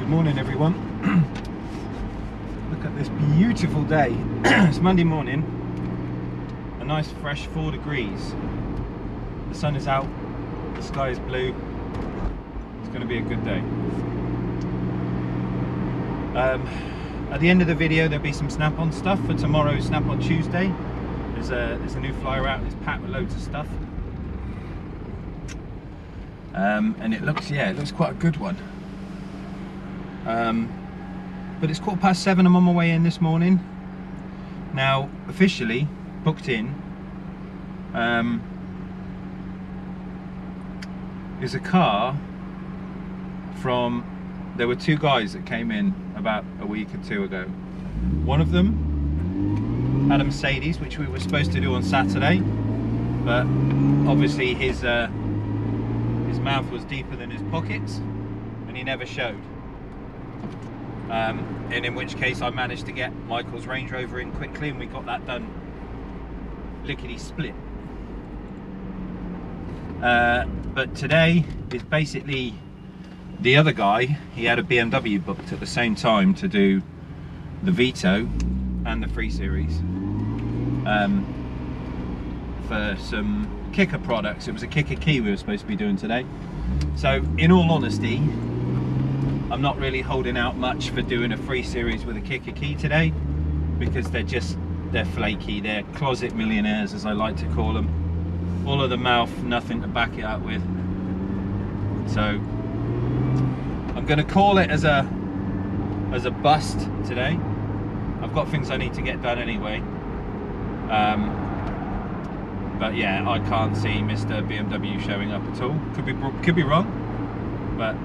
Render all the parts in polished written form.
Morning everyone. Look at this beautiful day. It's Monday morning, a nice fresh 4 degrees. The sun is out, the sky is blue. It's going to be a good day. At the end of the video there'll be some snap-on stuff for tomorrow's Snap-on Tuesday. There's a new flyer out, it's packed with loads of stuff. And it looks quite a good one. But it's 7:15, I'm on my way in this morning. Now, officially booked in is a car from, there were 2 guys that came in about a week or 2 ago. One of them had a Mercedes, which we were supposed to do on Saturday, but obviously his mouth was deeper than his pockets and he never showed. And in which case I managed to get Michael's Range Rover in quickly and we got that done lickety split. But today is basically the other guy. He had a BMW booked at the same time to do the Vito and the 3 Series for some kicker products. It was a kicker key we were supposed to be doing today. So in all honesty, I'm not really holding out much for doing a 3 Series with a kicker key today, because they're flaky, they're closet millionaires as I like to call them. All of the mouth, nothing to back it up with. So I'm going to call it as a bust today. I've got things I need to get done anyway. But yeah, I can't see Mr. BMW showing up at all. Could be wrong, but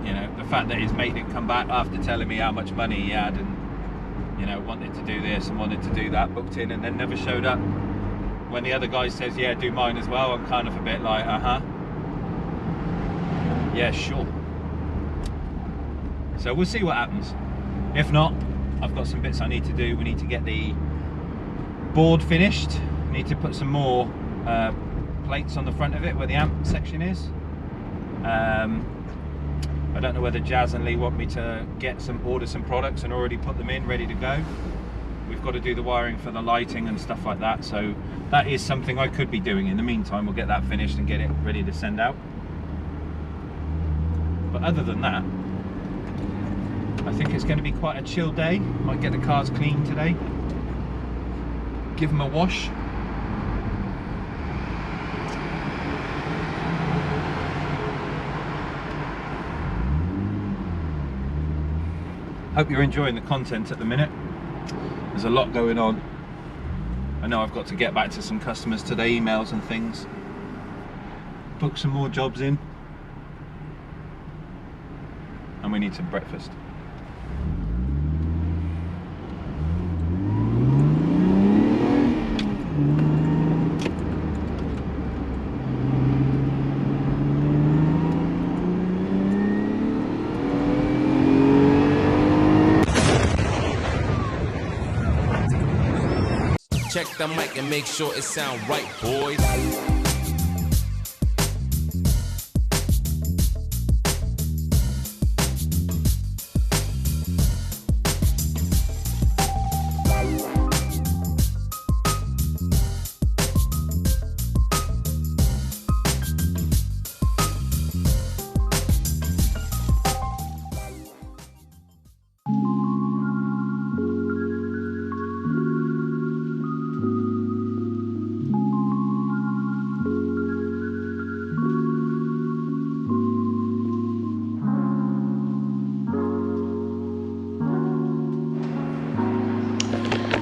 you know, the fact that his mate didn't come back after telling me how much money he had and, you know, wanted to do this and wanted to do that, booked in and then never showed up. When the other guy says, yeah, do mine as well, I'm kind of a bit like, yeah, sure. So we'll see what happens. If not, I've got some bits I need to do. We need to get the board finished. We need to put some more plates on the front of it where the amp section is. I don't know whether Jazz and Lee want me to order some products and already put them in, ready to go. We've got to do the wiring for the lighting and stuff like that, so that is something I could be doing. In the meantime, we'll get that finished and get it ready to send out. But other than that, I think it's going to be quite a chill day. Might get the cars cleaned today, give them a wash. Hope you're enjoying the content at the minute. There's a lot going on. I know I've got to get back to some customers today, emails and things. Book some more jobs in. And we need some breakfast. Check the mic and make sure it sound right, boys.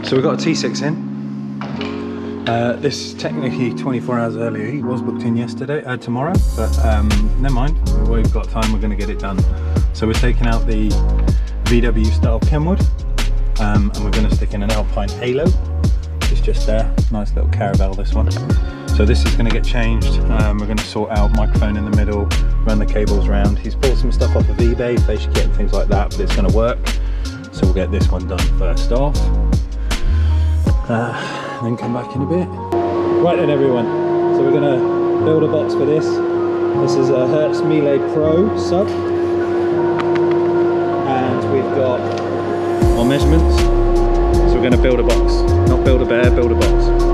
So we've got a T6 in. This is technically 24 hours earlier. He was booked in tomorrow, but never mind. We've got time, we're going to get it done. So we're taking out the VW style Kenwood, and we're going to stick in an Alpine Halo. It's just there, nice little caravel, this one. So this is going to get changed. We're going to sort out microphone in the middle, run the cables around. He's pulled some stuff off of eBay, face kit and things like that, but it's going to work. So we'll get this one done first off. Then come back in a bit. Right then everyone, so we're going to build a box for this. This is a Hertz Melee Pro sub. got our measurements. So we're going to build a box. Not build a bear, build a box.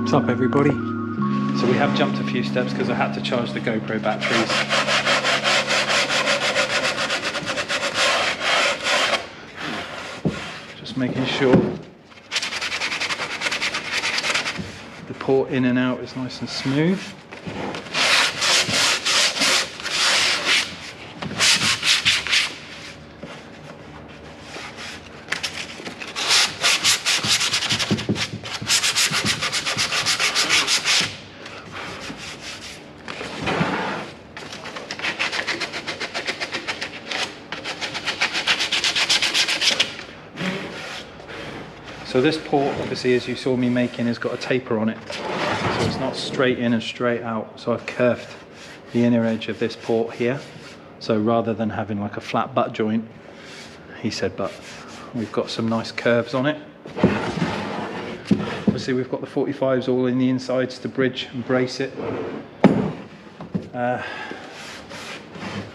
What's up everybody? So we have jumped a few steps because I had to charge the GoPro batteries. Just making sure the port in and out is nice and smooth. So this port, obviously, as you saw me making, has got a taper on it. So it's not straight in and straight out. So I've curved the inner edge of this port here. So rather than having like a flat butt joint, he said, but we've got some nice curves on it. Obviously we've got the 45s all in the insides to bridge and brace it. And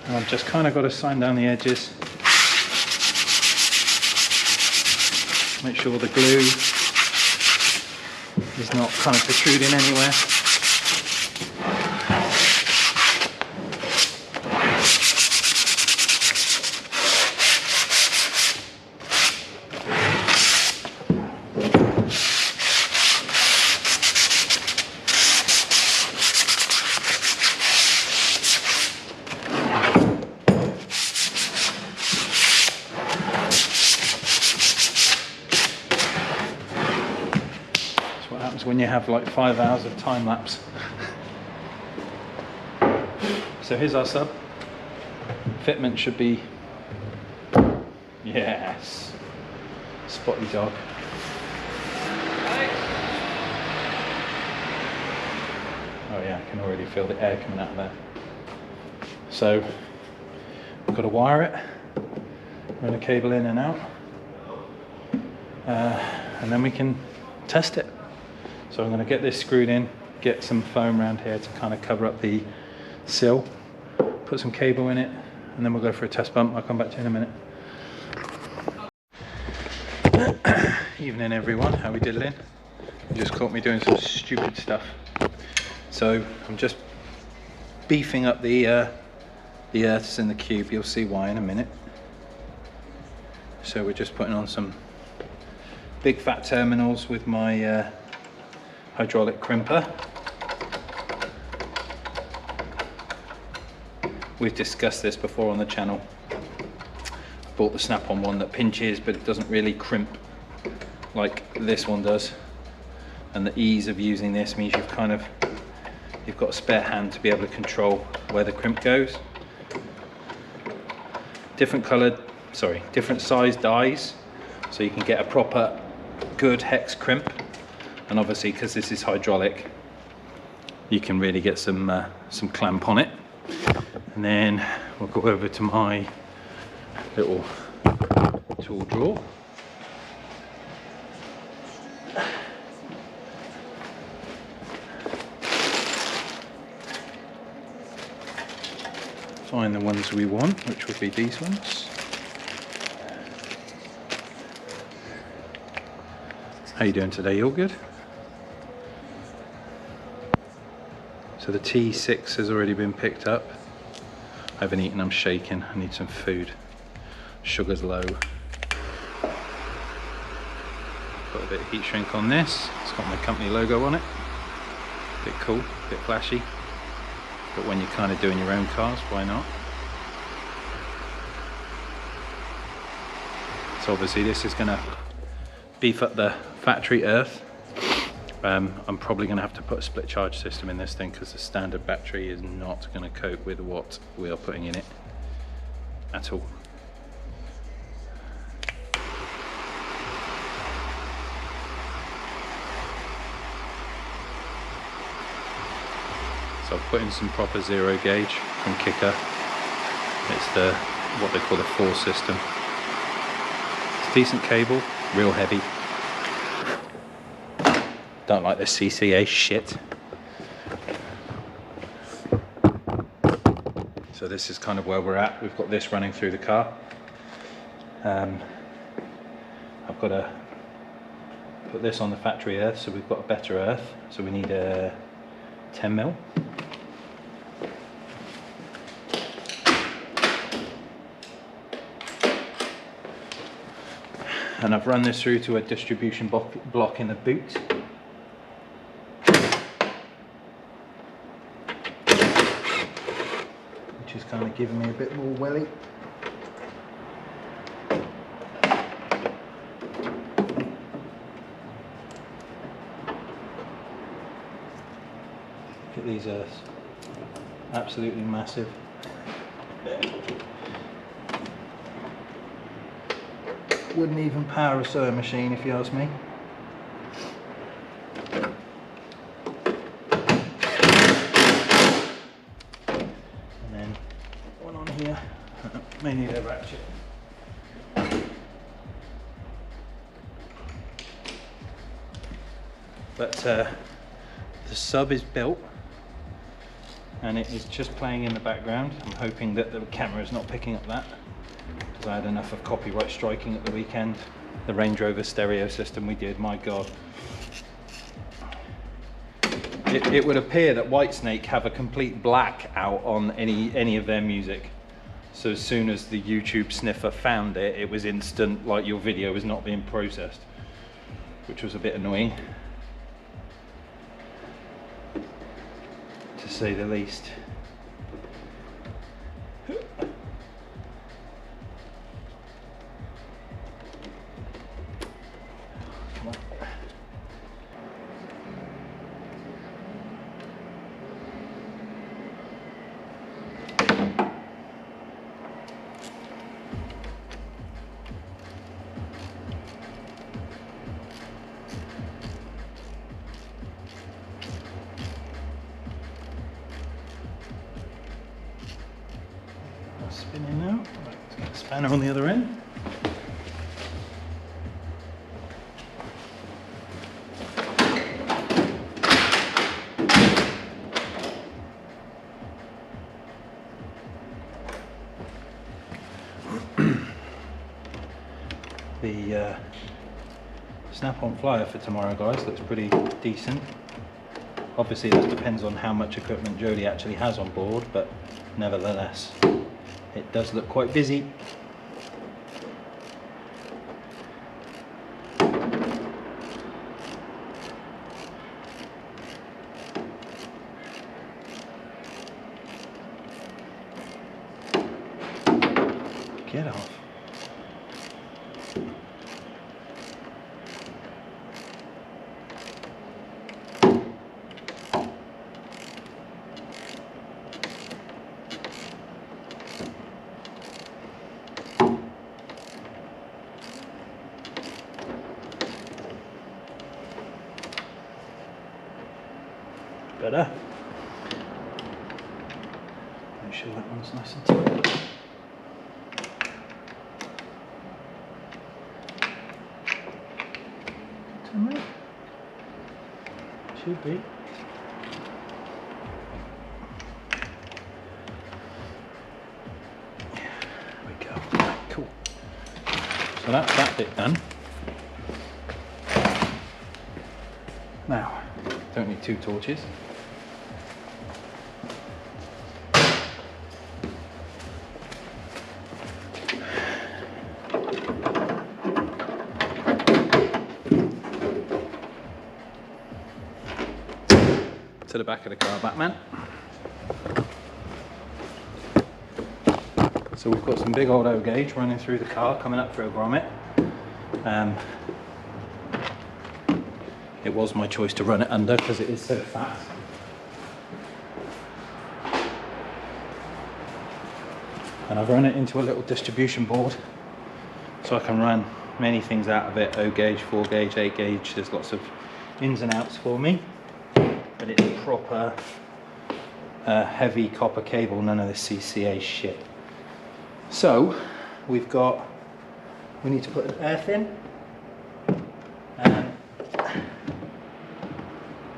I've just kind of got to sand down the edges. Make sure the glue is not kind of protruding anywhere. When you have like 5 hours of time lapse. So here's our sub. Fitment should be, yes, spotty dog. Oh yeah, I can already feel the air coming out of there. So we've got to wire it, run a cable in and out, and then we can test it. So I'm going to get this screwed in, get some foam around here to kind of cover up the sill, put some cable in it, and then we'll go for a test bump. I'll come back to you in a minute. Evening everyone, how we diddling? You just caught me doing some stupid stuff. So I'm just beefing up the earths in the cube. You'll see why in a minute. So we're just putting on some big fat terminals with my hydraulic crimper. We've discussed this before on the channel. I bought the snap-on one that pinches, but it doesn't really crimp like this one does. And the ease of using this means you've got a spare hand to be able to control where the crimp goes. Different size dies, so you can get a proper good hex crimp. And obviously, because this is hydraulic, you can really get some clamp on it. And then we'll go over to my little tool drawer. Find the ones we want, which would be these ones. How you doing today? You all good? So the T6 has already been picked up. I haven't eaten, I'm shaking. I need some food. Sugar's low. Got a bit of heat shrink on this. It's got my company logo on it. Bit cool, bit flashy. But when you're kind of doing your own cars, why not? So obviously this is going to beef up the factory earth. I'm probably going to have to put a split charge system in this thing because the standard battery is not going to cope with what we are putting in it at all. So I've put in some proper zero gauge from Kicker. It's what they call the 4 system. It's decent cable, real heavy. Don't like the CCA shit. So this is kind of where we're at. We've got this running through the car. I've got to put this on the factory earth, so we've got a better earth. So we need a 10 mil. And I've run this through to a distribution block in the boot. Which is kind of giving me a bit more welly. Look at these earths. Absolutely massive. Wouldn't even power a sewing machine if you ask me. And then one on here, may need a ratchet. But the sub is built and it is just playing in the background. I'm hoping that the camera is not picking up that, because I had enough of copyright striking at the weekend. The Range Rover stereo system we did, my God. It would appear that Whitesnake have a complete black out on any of their music. So as soon as the YouTube sniffer found it, it was instant, like your video was not being processed, which was a bit annoying, to say the least. Come on. Spinning now. Let's get the spanner on the other end. The snap-on flyer for tomorrow, guys, looks pretty decent. Obviously that depends on how much equipment Jodie actually has on board, but nevertheless it does look quite busy. Get off. Better. Make sure that one's nice and tight. Should be. There we go. Right, cool. So that's that bit done. Now, don't need two torches. To the back of the car, Batman. So we've got some big old O gauge running through the car, coming up through a grommet. It was my choice to run it under because it is so fat. And I've run it into a little distribution board so I can run many things out of it: O gauge, 4 gauge, 8 gauge. There's lots of ins and outs for me. But it's proper heavy copper cable, none of this CCA shit. So we need to put an earth in,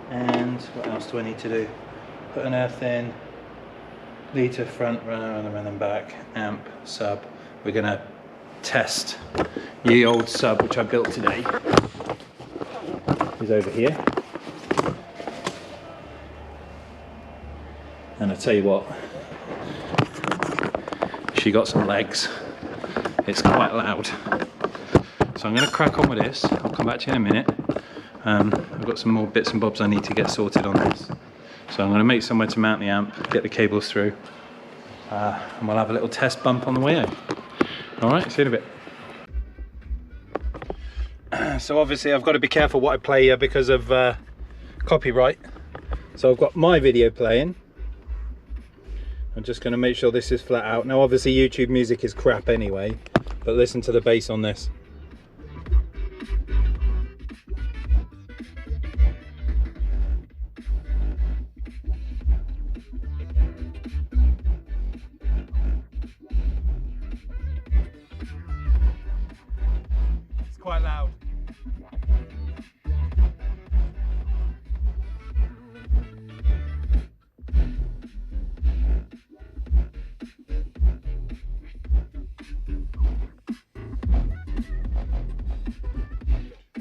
and what else do I need to do? Put an earth in, lead to front, runner, and then back, amp, sub. We're gonna test the old sub which I built today. Is over here. And I tell you what, she got some legs. It's quite loud. So I'm going to crack on with this. I'll come back to you in a minute. I've got some more bits and bobs I need to get sorted on this. So I'm going to make somewhere to mount the amp, get the cables through, and we'll have a little test bump on the way home. Alright, see you in a bit. So obviously I've got to be careful what I play here because of copyright. So I've got my video playing. I'm just going to make sure this is flat out. Now obviously YouTube music is crap anyway, but listen to the bass on this. It's quite loud.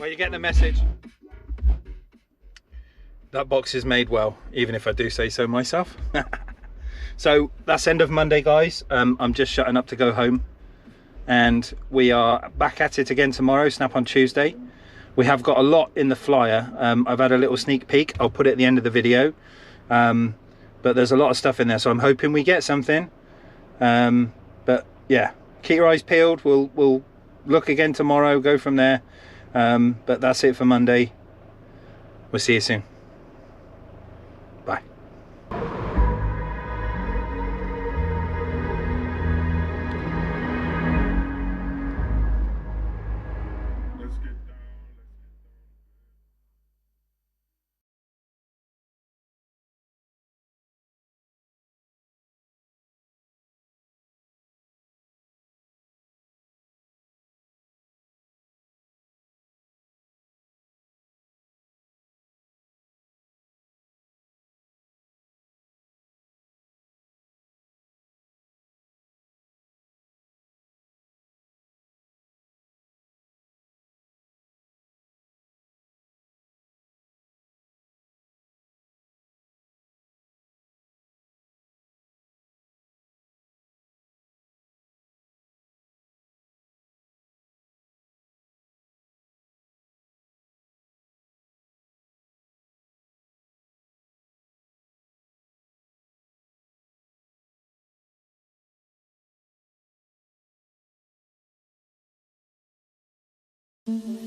Well, you get the message. That box is made well, even if I do say so myself. So that's end of Monday, guys. I'm just shutting up to go home, and we are back at it again tomorrow. Snap on Tuesday. We have got a lot in the flyer. I've had a little sneak peek. I'll put it at the end of the video, but there's a lot of stuff in there, so I'm hoping we get something. But yeah, keep your eyes peeled. We'll look again tomorrow, go from there. But that's it for Monday. We'll see you soon. Bye. Mm-hmm.